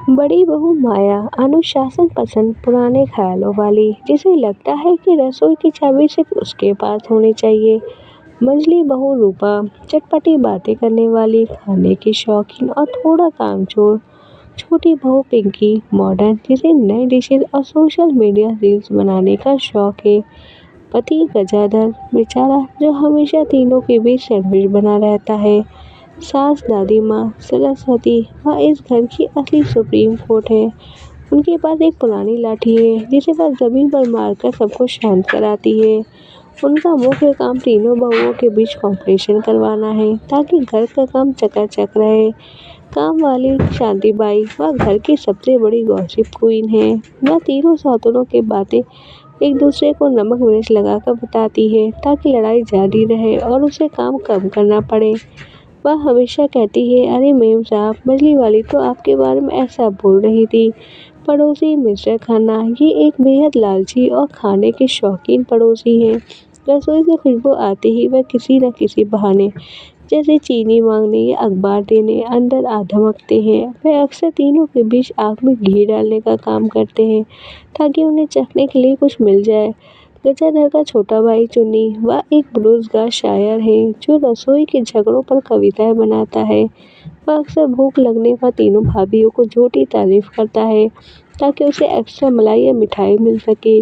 बड़ी बहू माया अनुशासन पसंद पुराने ख्यालों वाली, जिसे लगता है कि रसोई की चाबी सिर्फ उसके पास होनी चाहिए। मंझली बहू रूपा चटपटी बातें करने वाली, खाने की शौकीन और थोड़ा कामचोर। छोटी बहू पिंकी मॉडर्न, जिसे नई डिशेज और सोशल मीडिया रील्स बनाने का शौक है। पति गजाधर बेचारा, जो हमेशा तीनों के बीच सैंडविच बना रहता है। सास दादी माँ सरस्वती, वह इस घर की असली सुप्रीम कोर्ट है। उनके पास एक पुरानी लाठी है, जिसे वह जमीन पर मारकर सबको शांत कराती है। उनका मुख्य काम तीनों बहुओं के बीच कंपटीशन करवाना है, ताकि घर का काम चकाचक रहे। काम वाली शांतिबाई, वह घर की सबसे बड़ी गॉसिप क्वीन है। वह तीनों सौतनों की बातें एक दूसरे को नमक मिर्च लगाकर बताती है, ताकि लड़ाई जारी रहे और उसे काम कम करना पड़े। वह हमेशा कहती है, अरे मेम साहब, मछली वाली तो आपके बारे में ऐसा बोल रही थी। पड़ोसी मिस्टर खन्ना, ये एक बेहद लालची और खाने के शौकीन पड़ोसी हैं। रसोई से खुशबू आते ही वह किसी न किसी बहाने, जैसे चीनी मांगने या अखबार देने, अंदर आ धमकते हैं। वह अक्सर तीनों के बीच आग में घी डालने का काम करते हैं, ताकि उन्हें चखने के लिए कुछ मिल जाए। गजाधर का छोटा भाई चुन्नी, वह एक बेरोजगार शायर है, जो रसोई के झगड़ों पर कविताएं बनाता है। वह अक्सर भूख लगने पर तीनों भाभीियों को झूठी तारीफ करता है, ताकि उसे एक्स्ट्रा मलाई या मिठाई मिल सके।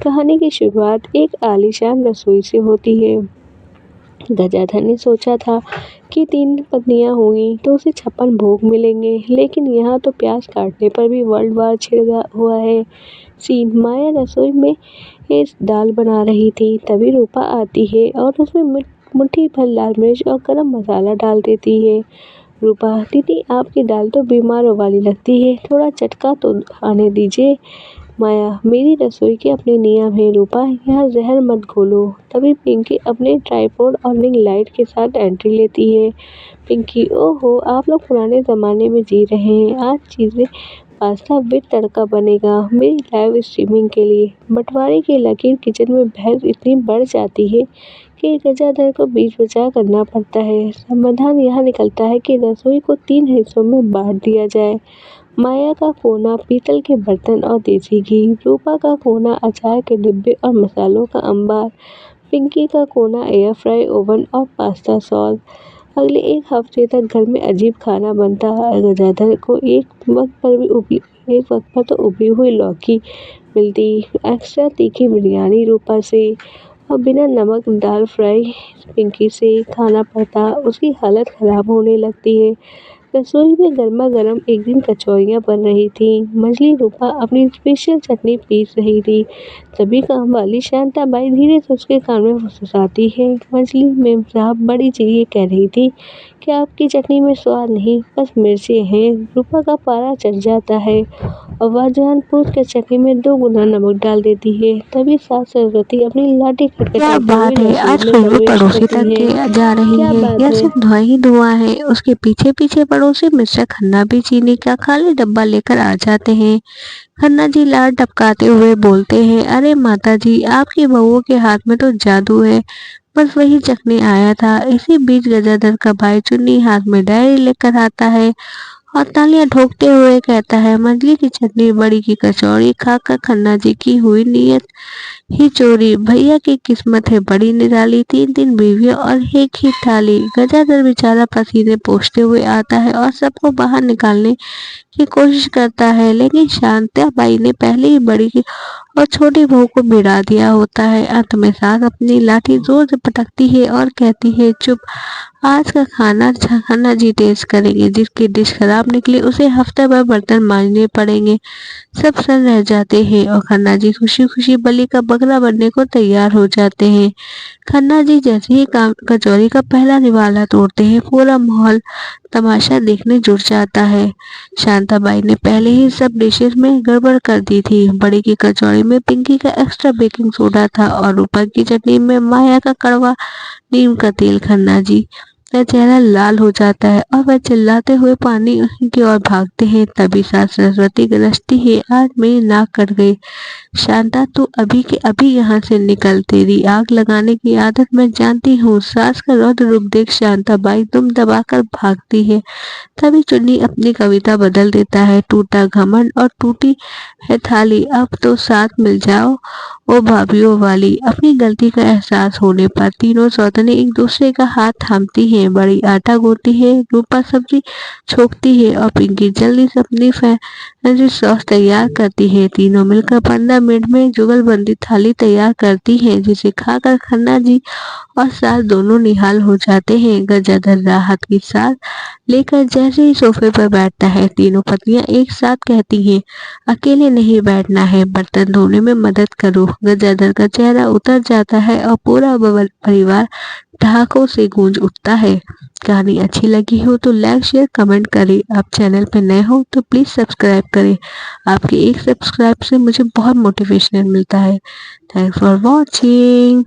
कहानी की शुरुआत एक आलीशान रसोई से होती है। गजाधर ने सोचा था कि 3 पत्नियां होंगी तो उसे 56 भोग मिलेंगे, लेकिन यहाँ तो प्याज काटने पर भी वर्ल्ड वार छिड़ हुआ है। सीन, माया रसोई में इस दाल बना रही थी, तभी रूपा आती है और उसमें मुट्ठी भर लाल मिर्च और गरम मसाला डाल देती है। रूपा, दीदी आपकी दाल तो बीमारों वाली लगती है, थोड़ा चटका तो आने दीजिए। माया, मेरी रसोई के अपने नियम है रूपा, यहाँ जहर मत घोलो। तभी पिंकी अपने ट्राइपॉड और रिंग लाइट के साथ एंट्री लेती है। पिंकी, ओहो, आप लोग पुराने जमाने में जी रहे हैं। आज चीजें पास्ता विद तड़का बनेगा मेरी लाइव स्ट्रीमिंग के लिए। बंटवारे की लकीर किचन में बहस इतनी बढ़ जाती है कि गजाधर को बीच बचाव करना पड़ता है। समाधान यह निकलता है कि रसोई को 3 हिस्सों में बांट दिया जाए। माया का कोना पीतल के बर्तन और देसी घी, रूपा का कोना अचार के डिब्बे और मसालों का अंबार, पिंकी का कोना एयर फ्राई ओवन और पास्ता सॉस। अगले 1 हफ्ते तक घर में अजीब खाना बनता है। गजाधर को एक वक्त पर तो उबली हुई लौकी मिलती, एक्स्ट्रा तीखी बिरयानी रूपा से और बिना नमक दाल फ्राई पिंकी से खाना पड़ता। उसकी हालत खराब होने लगती है। रसोई में गर्मा गर्म एक दिन कचौरियाँ बन रही थीं। मंझली रूपा अपनी स्पेशल चटनी पीस रही थी। तभी काम वाली शांताबाई धीरे से उसके कान में फुसफुसाती है, मंझली मेम साहब, बड़ी जी ये कह रही थी कि आपकी चटनी में स्वाद नहीं, बस मिर्चें हैं। रूपा का पारा चढ़ जाता है और वह जानबूझ कर चटनी में 2 गुना नमक डाल देती है। तभी सास सरस्वती अपनी लाठी क्या खटखटाते हुए बात है, रसोई आज में खुशबू प्रवेश पड़ोसी करती तक हैं। के जा रही क्या है बात या है? सिर्फ धुआं ही धुआं है। उसके पीछे पीछे पड़ोसी मिस्टर खन्ना भी चीनी का खाली डब्बा लेकर आ जाते हैं। खन्ना जी लाड टपकाते हुए बोलते हैं, अरे माता जी, आपकी बहुओं के हाथ में तो जादू है, बस वही चखने आया था। इसी बीच गजाधर का भाई चुन्नी हाथ में डायरी लेकर आता है और तालियां ठोकते हुए कहता है, मंझली की चटनी बड़ी की कचौड़ी खाकर खन्ना जी की हुई नीयत ही चोरी। भैया की किस्मत है बड़ी निराली, 3 बीवियां और एक ही थाली। गजाधर बेचारा पसीने पोंछते हुए आता है और सबको बाहर निकालने की कोशिश करता है, लेकिन शांताबाई ने पहले ही बड़ी की और छोटी बहू को भिड़ा दिया होता है। अंत में सास अपनी लाठी जोर से पटकती है और कहती है, चुप, आज का खाना खन्ना जी टेस्ट करेंगे। जिसकी डिश खराब निकली उसे हफ्ते भर बर्तन मांजने पड़ेंगे। सब सन्न रह जाते हैं और खन्ना जी खुशी खुशी बलि का बकरा बनने को तैयार हो जाते हैं। खन्ना जी जैसे ही कचौरी का पहला निवाला तोड़ते हैं, पूरा माहौल तमाशा देखने जुट जाता है। शांताबाई ने पहले ही सब डिशेस में गड़बड़ कर दी थी। बड़ी की कचौरी में पिंकी का एक्स्ट्रा बेकिंग सोडा था और ऊपर की चटनी में माया का कड़वा नीम का तेल। खन्ना जी का चेहरा लाल हो जाता है और वह चिल्लाते हुए पानी की ओर भागते हैं। तभी सास सरस्वती गरजती है, आज मेरी नाक कट गई। शांता तू अभी के अभी यहाँ से निकल, तेरी आग लगाने की आदत मैं जानती हूँ। सास का रौद्र रूप देख शांता बाई दुम दबाकर भागती है। तभी चुन्नी अपनी कविता बदल देता है, टूटा घमंड और टूटी है थाली, अब तो साथ मिल जाओ ओ भाभीओ वाली। अपनी गलती का एहसास होने पर तीनों सौतने एक दूसरे का हाथ थामती हैं। बड़ी आटा गूंथती है, रूपा सब्जी छोकती है और पिंकी जल्दी से अपनी फैंसी सॉस तैयार करती है। तीनों मिलकर 15 मिनट में जुगलबंदी थाली तैयार करती हैं, जिसे खाकर खन्ना जी और सास दोनों निहाल हो जाते हैं। गजाधर राहत की सांस लेकर जैसे ही सोफे पर बैठता है, तीनों पत्नियां एक साथ कहती हैं, अकेले नहीं बैठना है, बर्तन धोने में मदद करो। गजाधर का चेहरा उतर जाता है और पूरा परिवार ठहाकों से गूंज उठता है। कहानी अच्छी लगी हो तो लाइक शेयर कमेंट करें। आप चैनल पर नए हो तो प्लीज़ सब्सक्राइब करें। आपके एक सब्सक्राइब से मुझे बहुत मोटिवेशन मिलता है। Thanks for watching.